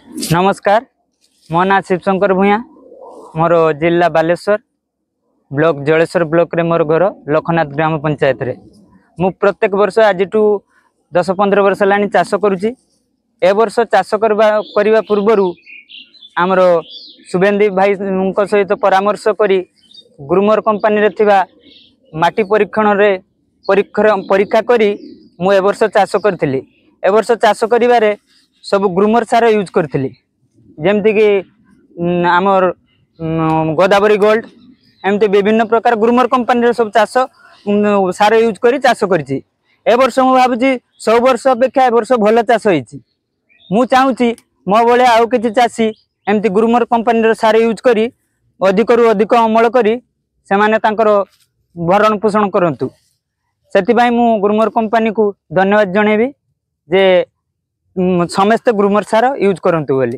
नमस्कार मो ना शिवशंकर भूया मोर जिला बालेश्वर ब्लॉक जलेश्वर ब्लॉक रे मोर घर लखनाथ ग्राम पंचायत रे मु प्रत्येक वर्ष आज 10-15 वर्ष लानी चाष करुची। ए वर्ष चाष करवा पूर्व आमर शुभेंदु भाई सहित परामर्श करी ग्रूमर कंपनी रे थिबा माटी परीक्षा करी मु ए वर्ष चाष करथिली। ए वर्ष चाष करिवारे सब ग्रूमर सार यूज करथिली जेमति कि आमर गोदावरी गोल्ड एमती विभिन्न प्रकार ग्रूमर कंपनी रे सब चाष सार यूज करी चाष करछि। ए वर्ष मु भाबुची 100 वर्ष अपेक्षा ए वर्ष भल चाष होईछि। मु चाहूची मो बळे आउ किछि चासी एमती ग्रूमर कंपनी रे सार यूज करी अधिक रु अधिक अमल करी से माने तांकर भरण पोषण करंतु। सेति भाई मु ग्रूमर कंपनी को धन्यवाद जणेबी जे समस्त ग्रूमर सार यूज करंतु बोली।